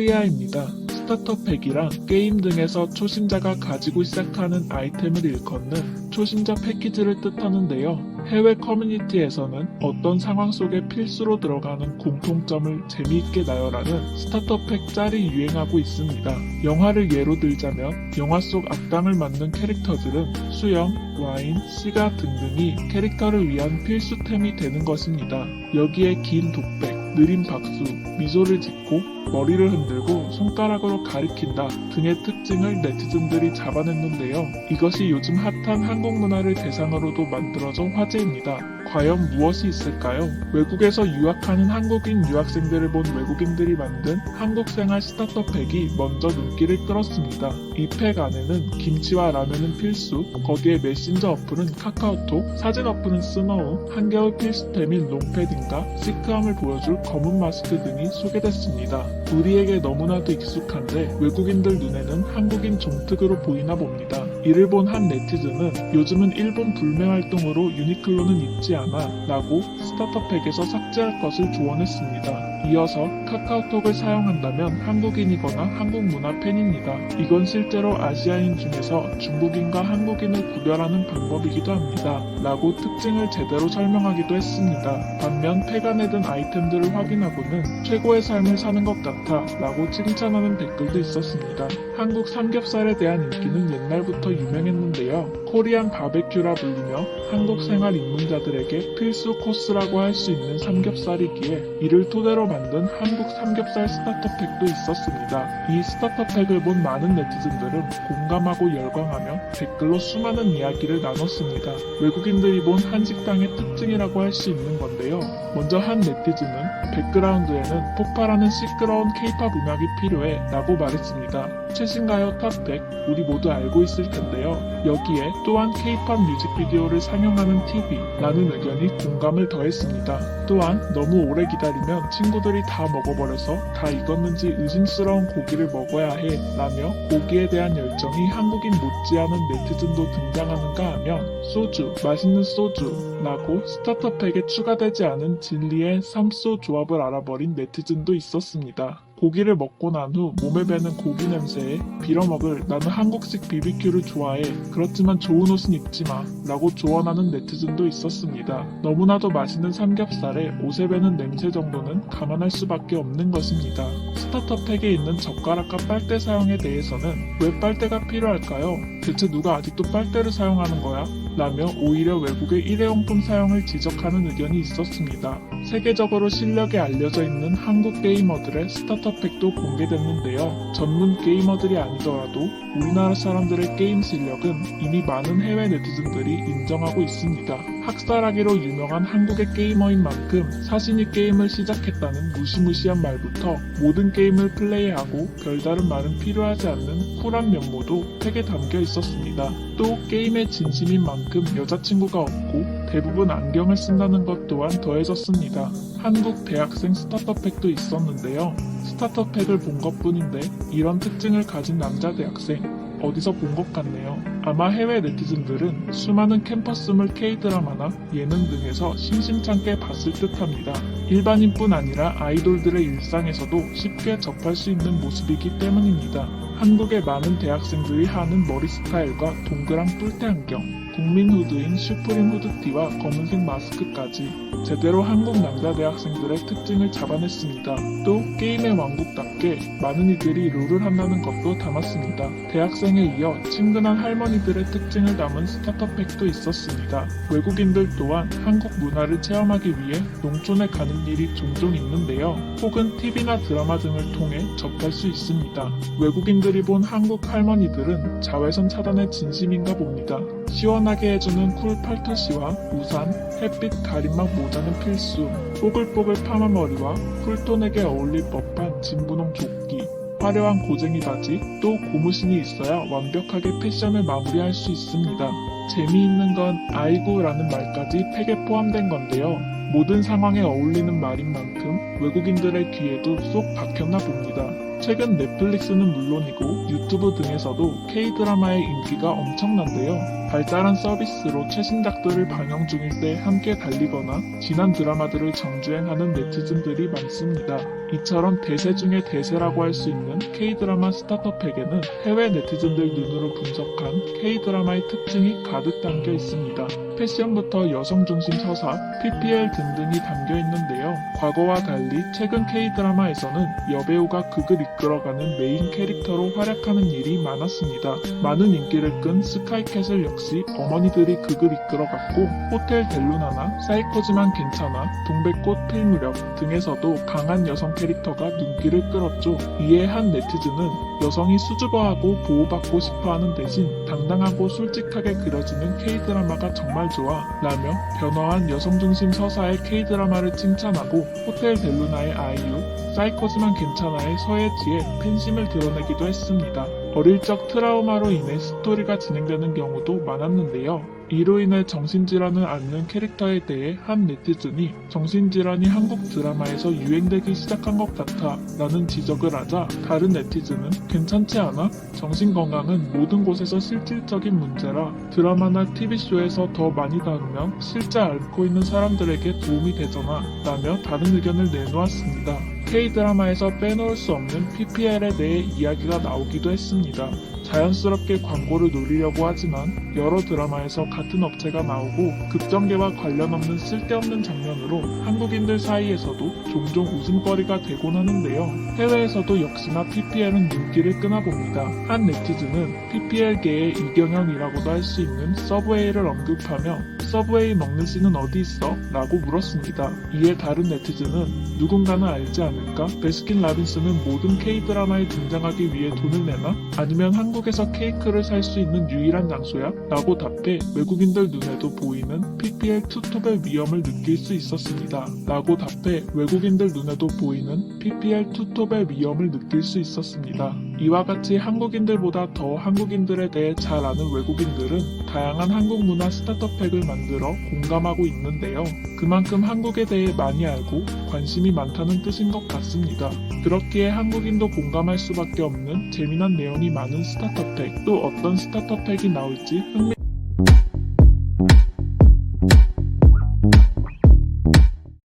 코리아입니다. 스타터 팩이랑 게임 등에서 초심자가 가지고 시작하는 아이템을 일컫는 초심자 패키지를 뜻하는데요. 해외 커뮤니티에서는 어떤 상황 속에 필수로 들어가는 공통점을 재미있게 나열하는 스타터 팩 짤이 유행하고 있습니다. 영화를 예로 들자면 영화 속 악당을 맡는 캐릭터들은 수영, 와인, 시가 등등이 캐릭터를 위한 필수템이 되는 것입니다. 여기에 긴 독백, 느린 박수, 미소를 짓고 머리를 흔들고 손가락으로 가리킨다 등의 특징을 네티즌들이 잡아냈는데요. 이것이 요즘 핫한 한국 문화를 대상으로도 만들어져 화제입니다. 과연 무엇이 있을까요? 외국에서 유학하는 한국인 유학생들을 본 외국인들이 만든 한국 생활 스타터 팩이 먼저 눈길을 끌었습니다. 이 팩 안에는 김치와 라면은 필수, 거기에 메신저 어플은 카카오톡, 사진 어플은 스노우, 한겨울 필수템인 롱패딩과 시크함을 보여줄 검은 마스크 등이 소개됐습니다. 우리에게 너무나도 익숙한데 외국인들 눈에는 한국인 종특으로 보이나 봅니다. 이를 본 한 네티즌은 요즘은 일본 불매 활동으로 유니클로는 입지 않아 라고 스타터 팩에서 삭제할 것을 조언했습니다. 이어서 카카오톡을 사용한다면 한국인이거나 한국 문화 팬입니다. 이건 실제로 아시아인 중에서 중국인과 한국인을 구별하는 방법이기도 합니다. 라고 특징을 제대로 설명하기도 했습니다. 반면 팩 안에 든 아이템들을 확인하고는 최고의 삶을 사는 것 같아 라고 칭찬하는 댓글도 있었습니다. 한국 삼겹살에 대한 인기는 옛날부터 유명했는데요. 코리안 바베큐라 불리며 한국 생활 입문자들에게 필수 코스라고 할 수 있는 삼겹살이기에 이를 토대로 만든 한국 삼겹살 스타터 팩도 있었습니다. 이 스타터 팩을 본 많은 네티즌들은 공감하고 열광하며 댓글로 수많은 이야기를 나눴습니다. 외국인들이 본 한식당의 특징이라고 할 수 있는 건데요. 먼저 한 네티즌은 백그라운드에는 폭발하는 시끄러운 케이팝 음악이 필요해 라고 말했습니다. 최신가요 탑100 우리 모두 알고 있을 텐데요. 여기에 또한 케이팝 뮤직비디오를 상영하는 TV 라는 의견이 공감을 더했습니다. 또한 너무 오래 기다리면 친구들이 다 먹어버려서 다 익었는지 의심스러운 고기를 먹어야 해 라며 고기에 대한 열정이 한국인 못지않은 네티즌도 등장하는가 하면 소주, 맛있는 소주 라고 스타터 팩에 추가되지 않은 진리의 삼소 조합을 알아버린 네티즌도 있었습니다. 고기를 먹고 난 후 몸에 배는 고기 냄새에 빌어먹을 나는 한국식 BBQ를 좋아해 그렇지만 좋은 옷은 입지 마 라고 조언하는 네티즌도 있었습니다. 너무나도 맛있는 삼겹살에 옷에 배는 냄새 정도는 감안할 수밖에 없는 것입니다. 스타터 팩에 있는 젓가락과 빨대 사용에 대해서는 왜 빨대가 필요할까요? 대체 누가 아직도 빨대를 사용하는 거야? 라며 오히려 외국의 일회용품 사용을 지적하는 의견이 있었습니다. 세계적으로 실력이 알려져 있는 한국 게이머들의 스타터 팩도 공개됐는데요. 전문 게이머들이 아니더라도 우리나라 사람들의 게임 실력은 이미 많은 해외 네티즌들이 인정하고 있습니다. 학살하기로 유명한 한국의 게이머인 만큼 자신이 게임을 시작했다는 무시무시한 말부터 모든 게임을 플레이하고 별다른 말은 필요하지 않는 쿨한 면모도 팩에 담겨 있었습니다. 또 게임에 진심인 만큼 여자친구가 없고 대부분 안경을 쓴다는 것 또한 더해졌습니다. 한국 대학생 스타터 팩도 있었는데요. 스타터 팩을 본 것뿐인데 이런 특징을 가진 남자 대학생 어디서 본 것 같네요. 아마 해외 네티즌들은 수많은 캠퍼스물 K-드라마나 예능 등에서 심심찮게 봤을 듯합니다. 일반인뿐 아니라 아이돌들의 일상에서도 쉽게 접할 수 있는 모습이기 때문입니다. 한국의 많은 대학생들이 하는 머리 스타일과 동그란 뿔테 안경, 국민 후드인 슈프림 후드티와 검은색 마스크까지 제대로 한국 남자 대학생들의 특징을 잡아냈습니다. 또 게임의 왕국답게 많은 이들이 롤을 한다는 것도 담았습니다. 대학생에 이어 친근한 할머니들의 특징을 담은 스타터 팩도 있었습니다. 외국인들 또한 한국 문화를 체험하기 위해 농촌에 가는 일이 종종 있는데요. 혹은 TV나 드라마 등을 통해 접할 수 있습니다. 외국인들이 본 한국 할머니들은 자외선 차단에 진심인가 봅니다. 시원하게 해주는 쿨 팔토시와 우산, 햇빛 가림막 모자는 필수, 뽀글뽀글 파마머리와 쿨톤에게 어울릴 법한 진분홍 조끼, 화려한 고쟁이 바지, 또 고무신이 있어야 완벽하게 패션을 마무리할 수 있습니다. 재미있는 건 아이고라는 말까지 팩에 포함된 건데요. 모든 상황에 어울리는 말인 만큼 외국인들의 귀에도 쏙 박혔나 봅니다. 최근 넷플릭스는 물론이고 유튜브 등에서도 K-드라마의 인기가 엄청난데요. 발달한 서비스로 최신작들을 방영 중일 때 함께 달리거나 지난 드라마들을 정주행하는 네티즌들이 많습니다. 이처럼 대세 중의 대세라고 할 수 있는 K-드라마 스타터팩에는 해외 네티즌들 눈으로 분석한 K-드라마의 특징이 가득 담겨 있습니다. 패션부터 여성 중심 서사, PPL 등등이 담겨 있는데요. 과거와 달리 최근 K-드라마에서는 여배우가 극을 이끌어가는 메인 캐릭터로 활약하는 일이 많았습니다. 많은 인기를 끈 스카이캐슬 역시 어머니들이 극을 이끌어갔고, 호텔 델루나나 사이코지만 괜찮아, 동백꽃 필 무렵 등에서도 강한 여성 캐릭터가 눈길을 끌었죠. 이에 한 네티즌은 여성이 수줍어하고 보호받고 싶어하는 대신 당당하고 솔직하게 그려지는 K-드라마가 정말 좋아 라며 변화한 여성 중심 서사의 K-드라마를 칭찬하고, 호텔 델루나의 아이유, 사이코지만 괜찮아의 서예지에 팬심을 드러내기도 했습니다. 어릴 적 트라우마로 인해 스토리가 진행되는 경우도 많았는데요. 이로 인해 정신질환을 앓는 캐릭터에 대해 한 네티즌이 정신질환이 한국 드라마에서 유행되기 시작한 것 같아 라는 지적을 하자, 다른 네티즌은 괜찮지 않아? 정신건강은 모든 곳에서 실질적인 문제라 드라마나 TV쇼에서 더 많이 다루면 실제 앓고 있는 사람들에게 도움이 되잖아 라며 다른 의견을 내놓았습니다. K-드라마에서 빼놓을 수 없는 PPL에 대해 이야기가 나오기도 했습니다. 자연스럽게 광고를 노리려고 하지만 여러 드라마에서 같은 업체가 나오고 급전개와 관련 없는 쓸데없는 장면으로 한국인들 사이에서도 종종 웃음거리가 되곤 하는데요. 해외에서도 역시나 PPL은 눈길을 끄나봅니다. 한 네티즌은 PPL계의 이경영이라고도 할 수 있는 서브웨이를 언급하며 서브웨이 먹는 씬은 어디 있어? 라고 물었습니다. 이에 다른 네티즌은 누군가는 알지 않을까? 베스킨 라빈스는 모든 K-드라마에 등장하기 위해 돈을 내나? 아니면 한국에서 케이크를 살 수 있는 유일한 장소야? 라고 답해 외국인들 눈에도 보이는 PPL 투톱의 위험을 느낄 수 있었습니다. 라고 답해 외국인들 눈에도 보이는 PPL 투톱의 위험을 느낄 수 있었습니다. 이와 같이 한국인들보다 더 한국인들에 대해 잘 아는 외국인들은 다양한 한국 문화 스타터팩을 만들어 공감하고 있는데요. 그만큼 한국에 대해 많이 알고 관심이 많다는 뜻인 것 같습니다. 그렇기에 한국인도 공감할 수밖에 없는 재미난 내용이 많은 스타터팩, 또 어떤 스타터팩이 나올지 흥미